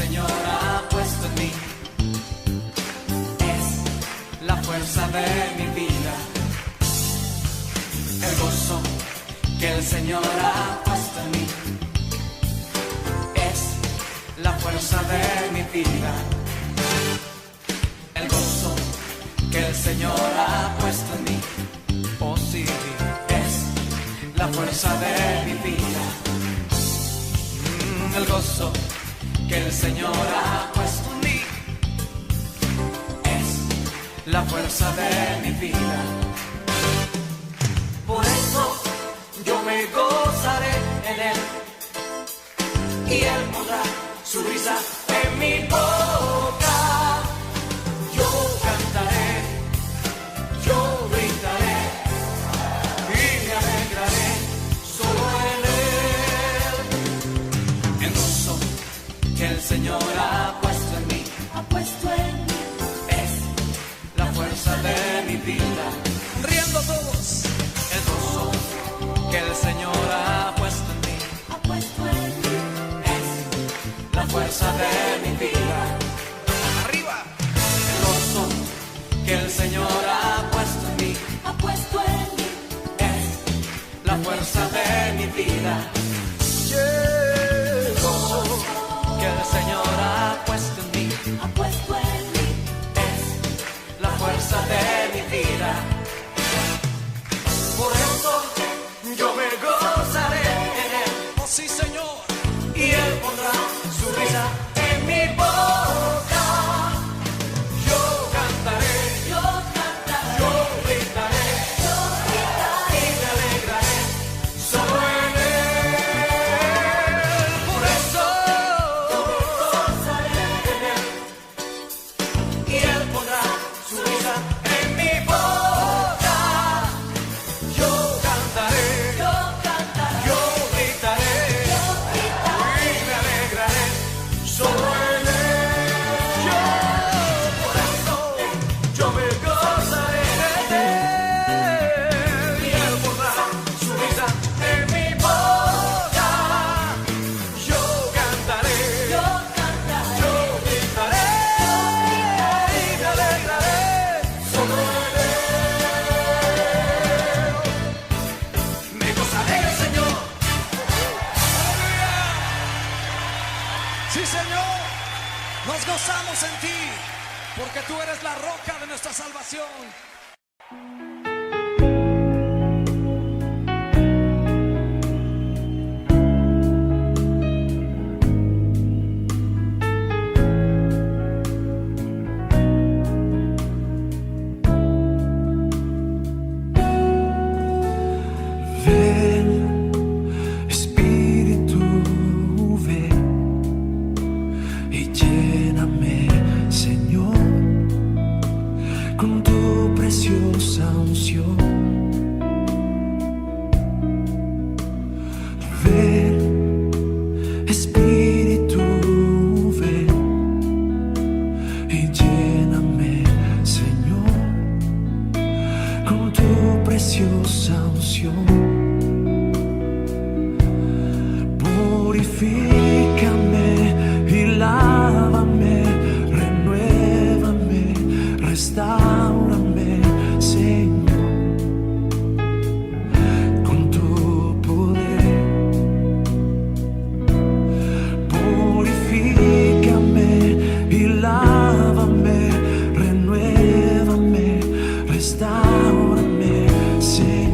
Señor ha puesto en mí es la fuerza de mi vida. El gozo que el Señor ha puesto en mí es la fuerza de mi vida. El gozo que el Señor ha puesto en mí, oh sí, es la fuerza de mi vida. El gozo que el Señor ha puesto en mí es la fuerza de mi vida. Por eso yo me gozaré en Él y Él pondrá su risa en mi boca. Yo cantaré, yo gritaré y me alegraré solo en Él. El gozo que el Señor ha puesto en mí, es la fuerza de mi vida. Riendo todos. El gozo que el Señor ha puesto en mí, es la fuerza de mi vida. Arriba. El gozo que el Señor ha puesto en mí, es la fuerza de mi vida. El gozo que el Señor ha puesto en mí, es la fuerza de mi vida. Por eso yo me gozaré en Él, oh sí Señor, y Él pondrá su risa en mi boca. Yo cantaré, yo gritaré y me alegraré solo en Él. Por eso yo me gozaré en Él y Él pondrá su risa en mi boca. Yo cantaré, yo gritaré y me alegraré solo en Él. Por eso yo me gozaré en Él y Él pondrá su risa en mi boca. Yo cantaré, yo gritaré y me alegraré solo en Él. Me gozaré en el Señor. Sí, Señor, nos gozamos en ti, porque tú eres la roca de nuestra salvación. Ven, Espíritu, ven y lléname, Señor, con tu preciosa unción. Ven, Espíritu, ven y lléname, Señor, con tu preciosa unción. Purifícame y lávame, renuévame, restáurame, Señor, con tu poder. Purifícame y lávame, renuévame, restáurame, Señor.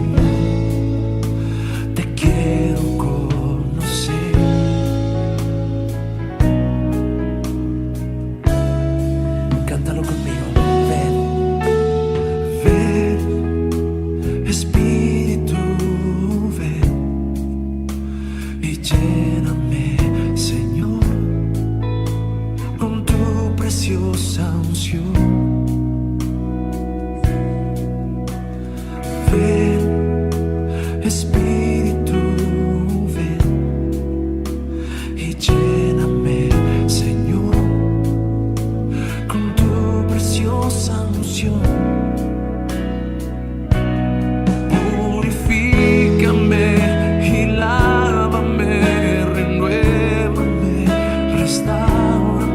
Te quiero conocer. Cántalo conmigo. Ven, ven, Espíritu, ven y lléname, Señor, con tu preciosa unción. Ven, Espíritu, ven y lléname, Señor, con tu preciosa unción. Purifícame y lávame, renuévame, restaura.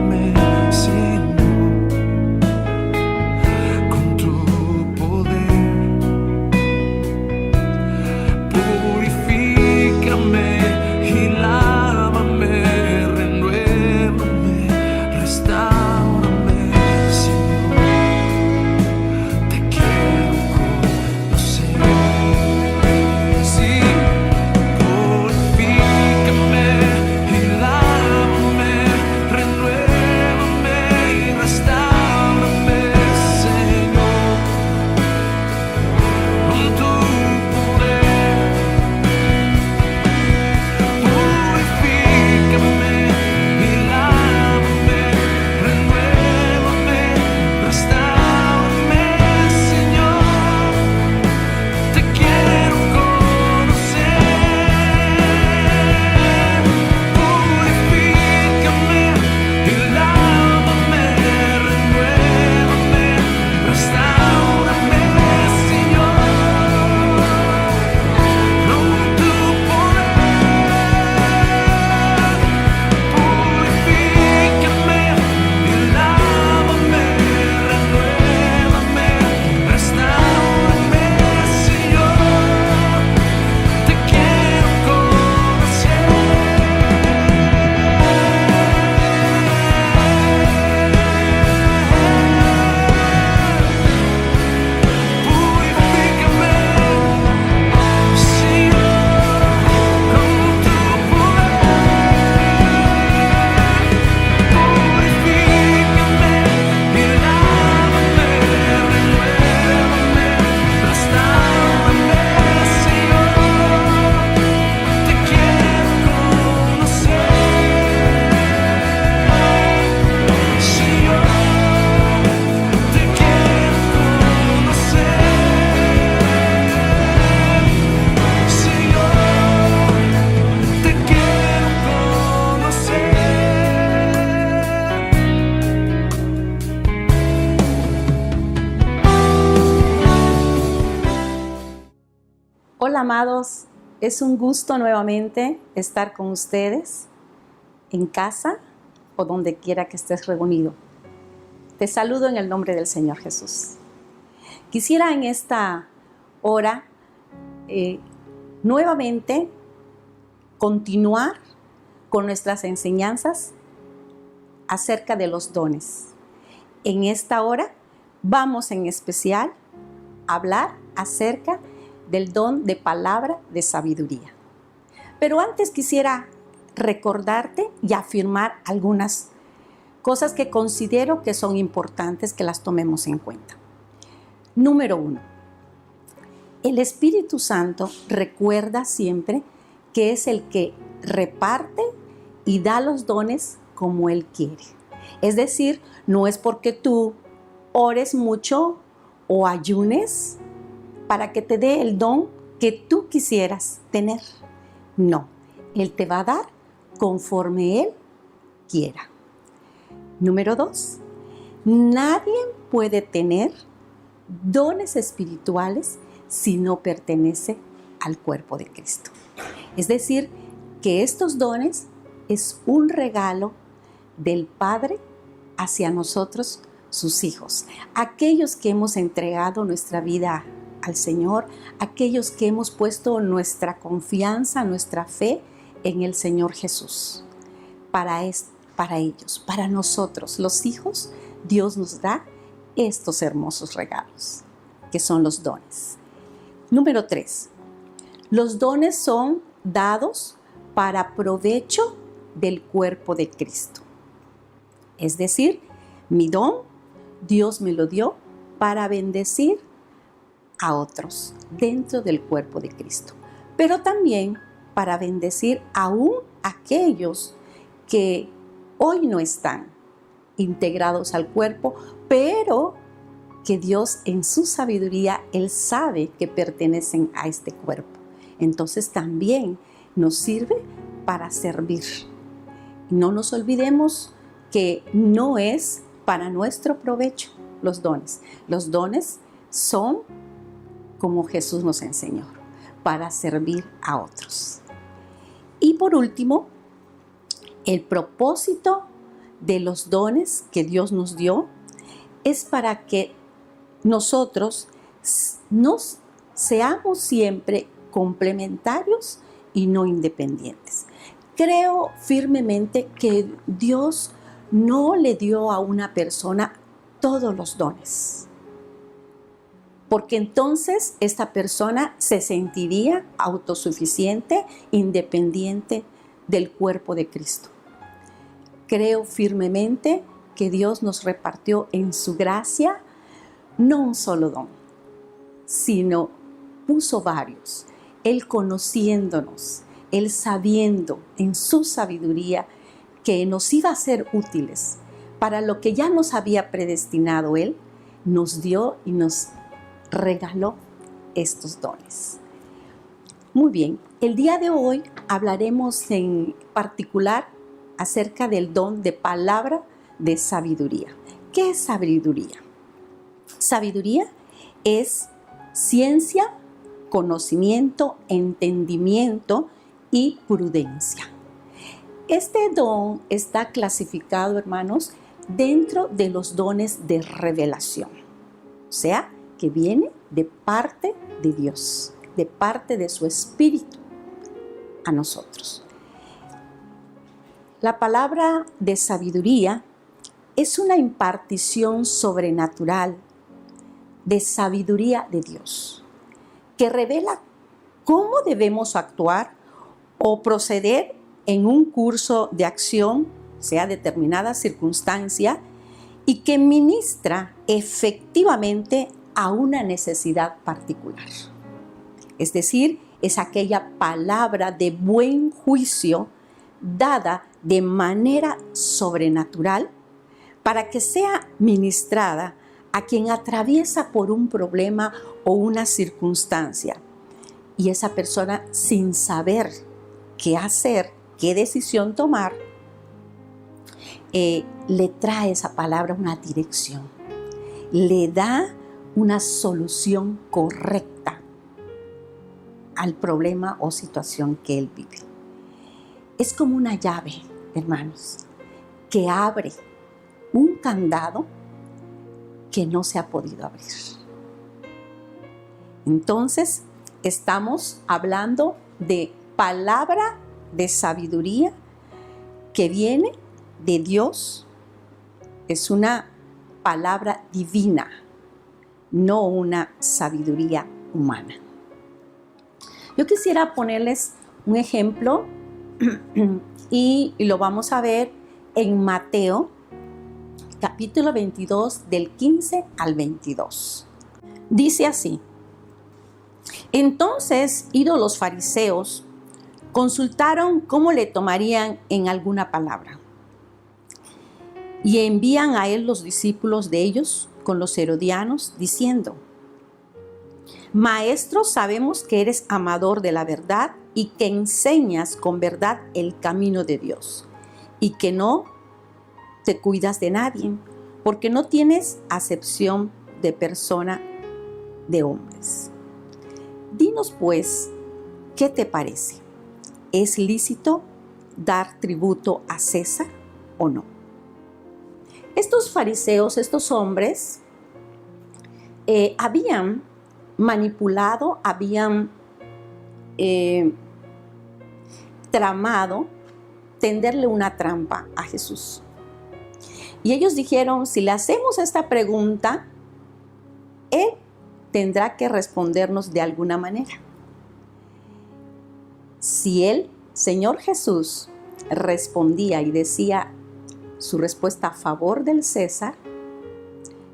amados, es un gusto nuevamente estar con ustedes en casa o donde quiera que estés reunido. Te saludo en el nombre del Señor Jesús. Quisiera en esta hora nuevamente continuar con nuestras enseñanzas acerca de los dones. En esta hora vamos en especial a hablar acerca del don de palabra de sabiduría. Pero antes quisiera recordarte y afirmar algunas cosas que considero que son importantes que las tomemos en cuenta. Número 1. El Espíritu Santo recuerda siempre que es el que reparte y da los dones como Él quiere. Es decir, no es porque tú ores mucho o ayunes para que te dé el don que tú quisieras tener. No, Él te va a dar conforme Él quiera. Número 2. Nadie puede tener dones espirituales si no pertenece al cuerpo de Cristo. Es decir, que estos dones es un regalo del Padre hacia nosotros, sus hijos. Aquellos que hemos entregado nuestra vida al Señor, aquellos que hemos puesto nuestra confianza, nuestra fe en el Señor Jesús. Para ellos, para nosotros, los hijos, Dios nos da estos hermosos regalos, que son los dones. Número 3. Los dones son dados para provecho del cuerpo de Cristo. Es decir, mi don, Dios me lo dio para bendecir a otros dentro del cuerpo de Cristo, pero también para bendecir aún aquellos que hoy no están integrados al cuerpo, pero que Dios en su sabiduría, Él sabe que pertenecen a este cuerpo. Entonces también nos sirve para servir. No nos olvidemos que no es para nuestro provecho los dones. Los dones son como Jesús nos enseñó, para servir a otros. Y por último, el propósito de los dones que Dios nos dio es para que nosotros nos seamos siempre complementarios y no independientes. Creo firmemente que Dios no le dio a una persona todos los dones, porque entonces esta persona se sentiría autosuficiente, independiente del cuerpo de Cristo. Creo firmemente que Dios nos repartió en su gracia no un solo don, sino puso varios. Él conociéndonos, Él sabiendo en su sabiduría que nos iba a ser útiles para lo que ya nos había predestinado Él, nos dio y nos regaló estos dones. Muy bien, el día de hoy hablaremos en particular acerca del don de palabra de sabiduría. ¿Qué es sabiduría? Sabiduría es ciencia, conocimiento, entendimiento y prudencia. Este don está clasificado, hermanos, dentro de los dones de revelación. O sea, que viene de parte de Dios, de parte de su Espíritu a nosotros. La palabra de sabiduría es una impartición sobrenatural de sabiduría de Dios, que revela cómo debemos actuar o proceder en un curso de acción, sea determinada circunstancia, y que ministra efectivamente a una necesidad particular. Es decir, es aquella palabra de buen juicio dada de manera sobrenatural para que sea ministrada a quien atraviesa por un problema o una circunstancia. Y esa persona, sin saber qué hacer, qué decisión tomar, le trae esa palabra una dirección, le da una solución correcta al problema o situación que él vive. Es como una llave, hermanos, que abre un candado que no se ha podido abrir. Entonces, estamos hablando de palabra de sabiduría que viene de Dios. Es una palabra divina, no una sabiduría humana. Yo quisiera ponerles un ejemplo y lo vamos a ver en Mateo, capítulo 22, del 15 al 22. Dice así: entonces, idos los fariseos, consultaron cómo le tomarían en alguna palabra. Y envían a él los discípulos de ellos con los herodianos, diciendo: Maestro, sabemos que eres amador de la verdad y que enseñas con verdad el camino de Dios, y que no te cuidas de nadie, porque no tienes acepción de persona de hombres. Dinos pues, ¿qué te parece? ¿Es lícito dar tributo a César o no? Estos fariseos, estos hombres, habían manipulado, habían tramado tenderle una trampa a Jesús. Y ellos dijeron: si le hacemos esta pregunta, él tendrá que respondernos de alguna manera. Si el Señor Jesús respondía y decía su respuesta a favor del César,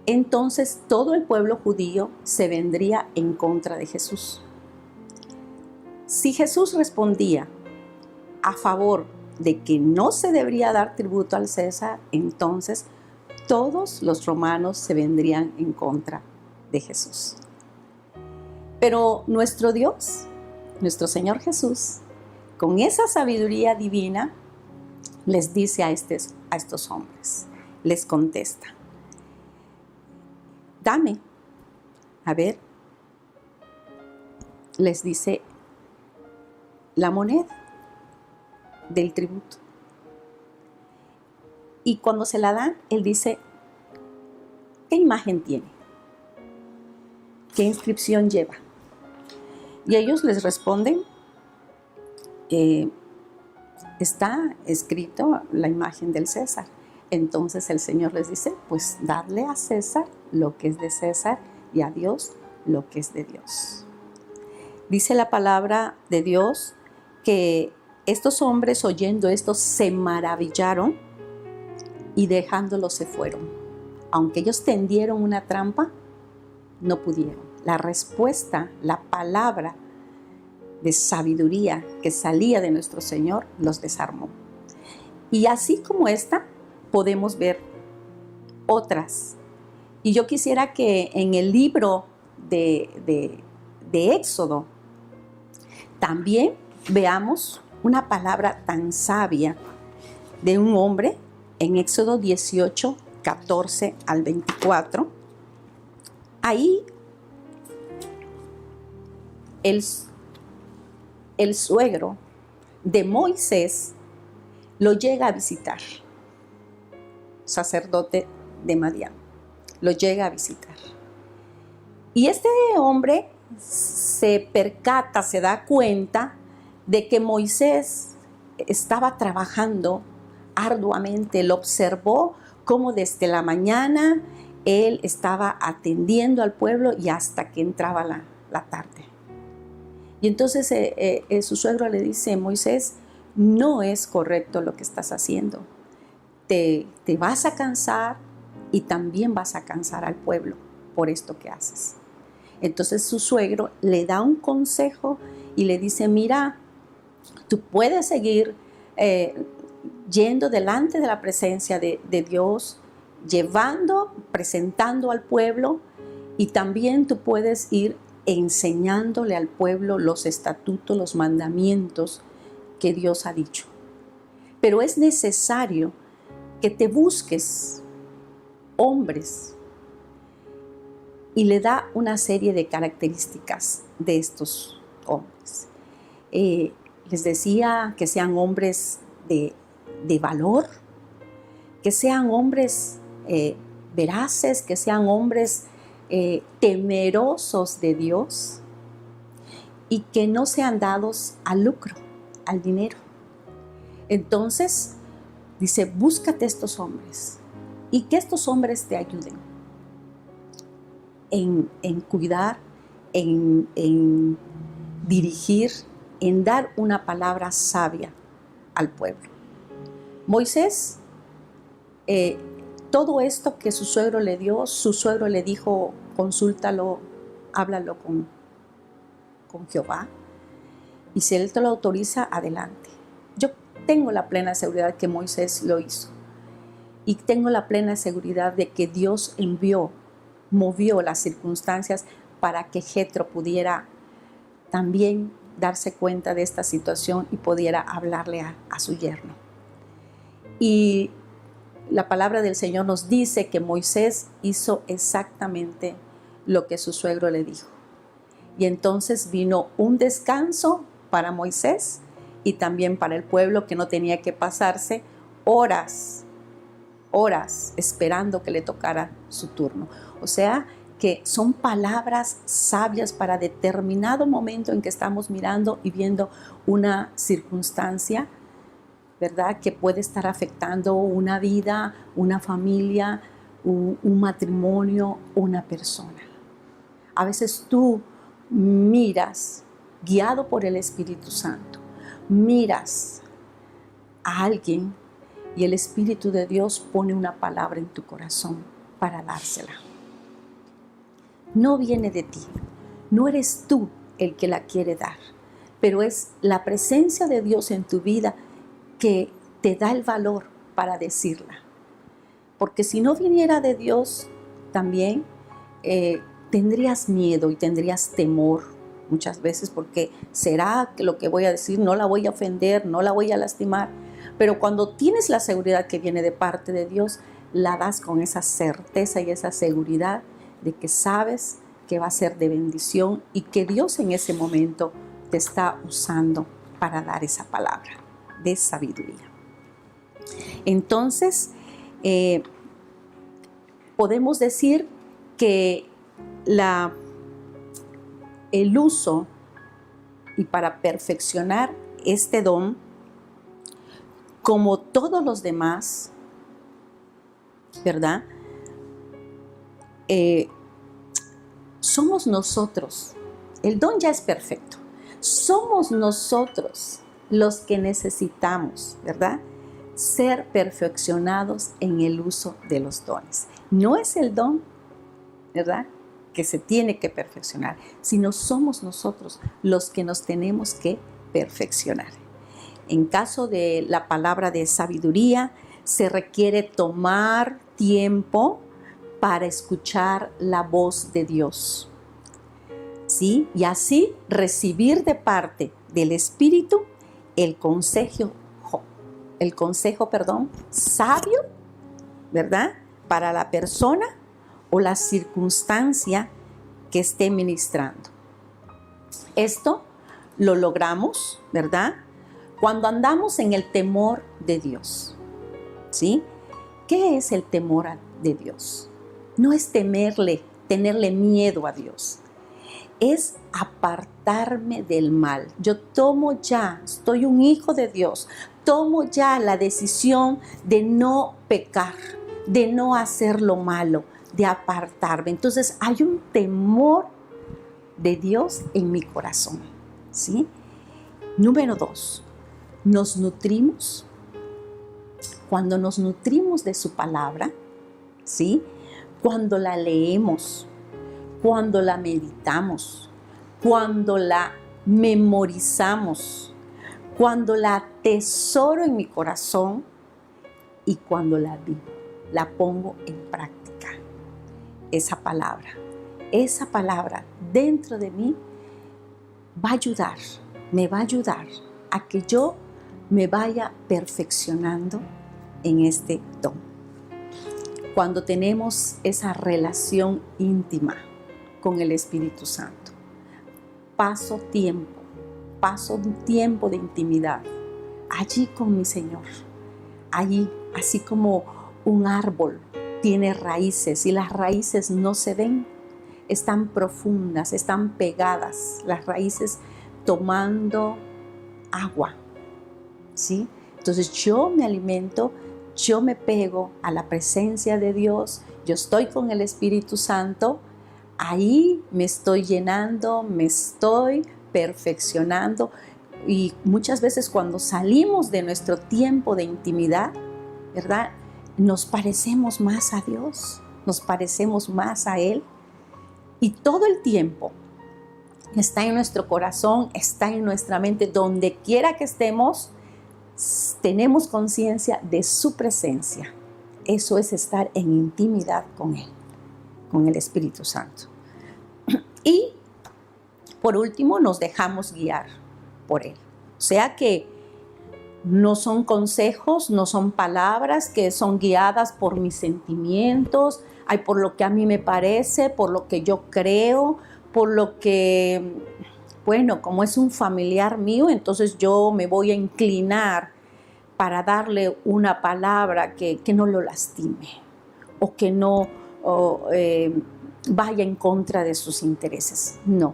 entonces todo el pueblo judío se vendría en contra de Jesús. Si Jesús respondía a favor de que no se debería dar tributo al César, entonces todos los romanos se vendrían en contra de Jesús. Pero nuestro Dios, nuestro Señor Jesús, con esa sabiduría divina, les dice a estos hombres, les contesta: dame, a ver, les dice la moneda del tributo. Y cuando se la dan, él dice: ¿qué imagen tiene? ¿Qué inscripción lleva? Y ellos les responden: está escrito la imagen del César. Entonces el Señor les dice: pues dadle a César lo que es de César y a Dios lo que es de Dios. Dice la palabra de Dios que estos hombres, oyendo esto, se maravillaron y dejándolo se fueron. Aunque ellos tendieron una trampa, no pudieron. La respuesta, la palabra de sabiduría que salía de nuestro Señor los desarmó. Y así como esta, podemos ver otras. Y yo quisiera que en el libro de Éxodo también veamos una palabra tan sabia de un hombre en Éxodo 18, 14 al 24. Ahí el suegro de Moisés lo llega a visitar, sacerdote de Madián, lo llega a visitar. Y este hombre se percata, se da cuenta de que Moisés estaba trabajando arduamente. Lo observó cómo desde la mañana él estaba atendiendo al pueblo y hasta que entraba la tarde. Y entonces su suegro le dice: Moisés, no es correcto lo que estás haciendo. Te vas a cansar y también vas a cansar al pueblo por esto que haces. Entonces su suegro le da un consejo y le dice: mira, tú puedes seguir yendo delante de la presencia de Dios, presentando al pueblo, y también tú puedes ir enseñándole al pueblo los estatutos, los mandamientos que Dios ha dicho. Pero es necesario que te busques hombres, y le da una serie de características de estos hombres. Les decía que sean hombres de valor, que sean hombres veraces, que sean hombres temerosos de Dios y que no sean dados al lucro, al dinero. Entonces, dice, búscate estos hombres y que estos hombres te ayuden en cuidar, en dirigir, en dar una palabra sabia al pueblo. Moisés, todo esto que su suegro le dio, su suegro le dijo, consúltalo, háblalo con Jehová, y si él te lo autoriza, adelante. Yo tengo la plena seguridad que Moisés lo hizo, y tengo la plena seguridad de que Dios movió las circunstancias para que Jetro pudiera también darse cuenta de esta situación y pudiera hablarle a su yerno. Y la palabra del Señor nos dice que Moisés hizo exactamente lo que su suegro le dijo. Y entonces vino un descanso para Moisés y también para el pueblo, que no tenía que pasarse horas esperando que le tocara su turno. O sea, que son palabras sabias para determinado momento en que estamos mirando y viendo una circunstancia, ¿verdad?, que puede estar afectando una vida, una familia, un matrimonio, una persona. A veces tú miras, guiado por el Espíritu Santo, miras a alguien y el Espíritu de Dios pone una palabra en tu corazón para dársela. No viene de ti, no eres tú el que la quiere dar, pero es la presencia de Dios en tu vida que te da el valor para decirla. Porque si no viniera de Dios, también tendrías miedo y tendrías temor muchas veces, porque será que lo que voy a decir no la voy a ofender, no la voy a lastimar. Pero cuando tienes la seguridad que viene de parte de Dios, la das con esa certeza y esa seguridad de que sabes que va a ser de bendición y que Dios en ese momento te está usando para dar esa palabra de sabiduría. Entonces, podemos decir que el uso y para perfeccionar este don, como todos los demás, ¿verdad? Somos nosotros. El don ya es perfecto. Somos nosotros los que necesitamos, ¿verdad?, ser perfeccionados en el uso de los dones. No es el don, ¿verdad?, que se tiene que perfeccionar, sino somos nosotros los que nos tenemos que perfeccionar. En caso de la palabra de sabiduría, se requiere tomar tiempo para escuchar la voz de Dios, ¿sí? Y así recibir de parte del Espíritu el consejo sabio, ¿verdad?, para la persona o la circunstancia que esté ministrando. Esto lo logramos, ¿verdad?, cuando andamos en el temor de Dios, ¿sí? ¿Qué es el temor de Dios? No es tenerle miedo a Dios. Es apartarme del mal. Yo tomo ya, estoy un hijo de Dios, tomo ya la decisión de no pecar, de no hacer lo malo, de apartarme. Entonces hay un temor de Dios en mi corazón, ¿sí? Número 2, nos nutrimos. Cuando nos nutrimos de su palabra, ¿sí?, cuando la leemos, cuando la meditamos, cuando la memorizamos, cuando la atesoro en mi corazón y cuando la vivo, la pongo en práctica. Esa palabra dentro de mí me va a ayudar a que yo me vaya perfeccionando en este don. Cuando tenemos esa relación íntima con el Espíritu Santo, paso un tiempo de intimidad allí con mi Señor. Allí, así como un árbol tiene raíces y las raíces no se ven, están profundas, están pegadas, las raíces tomando agua, ¿sí? Entonces yo me alimento, yo me pego a la presencia de Dios, yo estoy con el Espíritu Santo, ahí me estoy llenando, me estoy perfeccionando. Y muchas veces cuando salimos de nuestro tiempo de intimidad, ¿verdad?, nos parecemos más a Dios, nos parecemos más a Él. Y todo el tiempo está en nuestro corazón, está en nuestra mente, donde quiera que estemos, tenemos conciencia de su presencia. Eso es estar en intimidad con Él, con el Espíritu Santo. Y por último, nos dejamos guiar por Él. O sea que no son consejos, no son palabras que son guiadas por mis sentimientos, por lo que a mí me parece, por lo que yo creo, por lo que, bueno, como es un familiar mío, entonces yo me voy a inclinar para darle una palabra que no lo lastime o que no vaya en contra de sus intereses. No,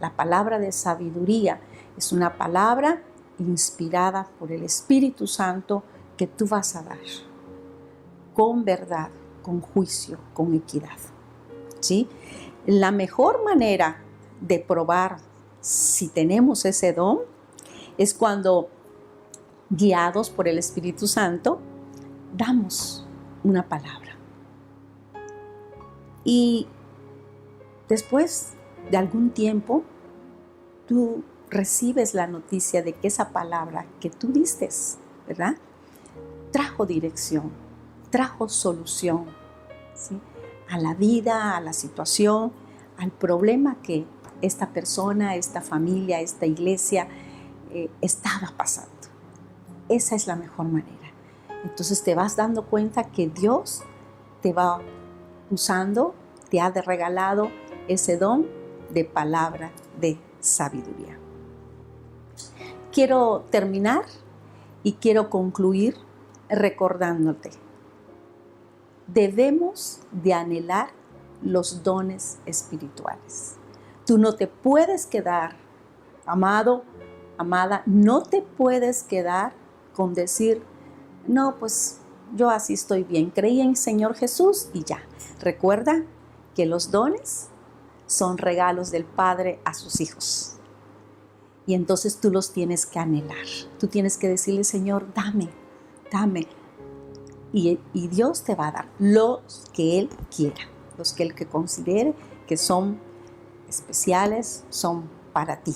la palabra de sabiduría es una palabra inspirada por el Espíritu Santo que tú vas a dar con verdad, con juicio, con equidad, ¿sí? La mejor manera de probar si tenemos ese don es cuando, guiados por el Espíritu Santo, damos una palabra. Y después de algún tiempo, tú recibes la noticia de que esa palabra que tú diste, ¿verdad?, trajo dirección, trajo solución, ¿sí?, a la vida, a la situación, al problema que esta persona, esta familia, esta iglesia estaba pasando. Esa es la mejor manera. Entonces te vas dando cuenta que Dios te va usando, te ha regalado ese don de palabra de sabiduría. Quiero terminar y quiero concluir recordándote: debemos de anhelar los dones espirituales. Tú no te puedes quedar, amado, amada, no te puedes quedar con decir, no, pues yo así estoy bien, creí en el Señor Jesús y ya. Recuerda que los dones son regalos del Padre a sus hijos. Y entonces tú los tienes que anhelar. Tú tienes que decirle, Señor, dame. Y Dios te va a dar los que Él quiera, los que Él considere que son especiales, son para ti,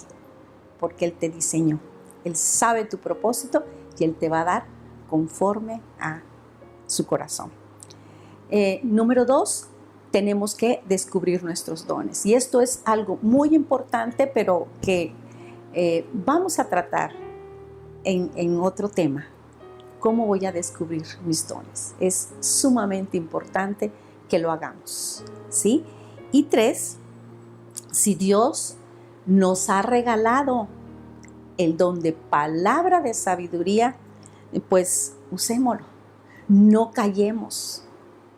porque Él te diseñó. Él sabe tu propósito y Él te va a dar conforme a su corazón. Número 2, tenemos que descubrir nuestros dones. Y esto es algo muy importante, pero que vamos a tratar en otro tema. ¿Cómo voy a descubrir mis dones? Es sumamente importante que lo hagamos, ¿sí? Y 3, si Dios nos ha regalado el don de palabra de sabiduría, pues usémoslo. No callemos,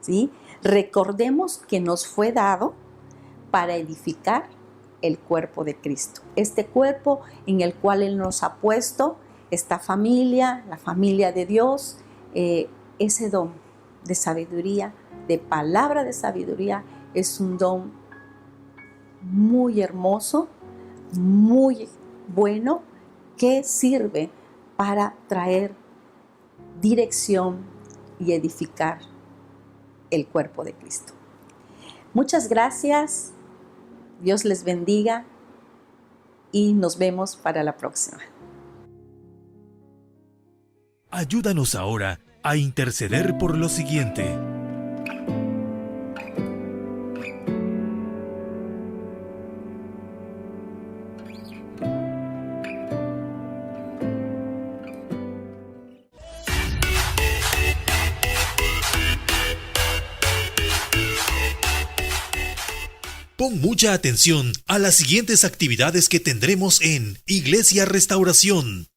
¿sí? Recordemos que nos fue dado para edificar el cuerpo de Cristo. Este cuerpo en el cual Él nos ha puesto, esta familia, la familia de Dios, ese don de sabiduría, de palabra de sabiduría, es un don muy hermoso, muy bueno, que sirve para traer dirección y edificar el cuerpo de Cristo. Muchas gracias, Dios les bendiga y nos vemos para la próxima. Ayúdanos ahora a interceder por lo siguiente. Pon mucha atención a las siguientes actividades que tendremos en Iglesia Restauración.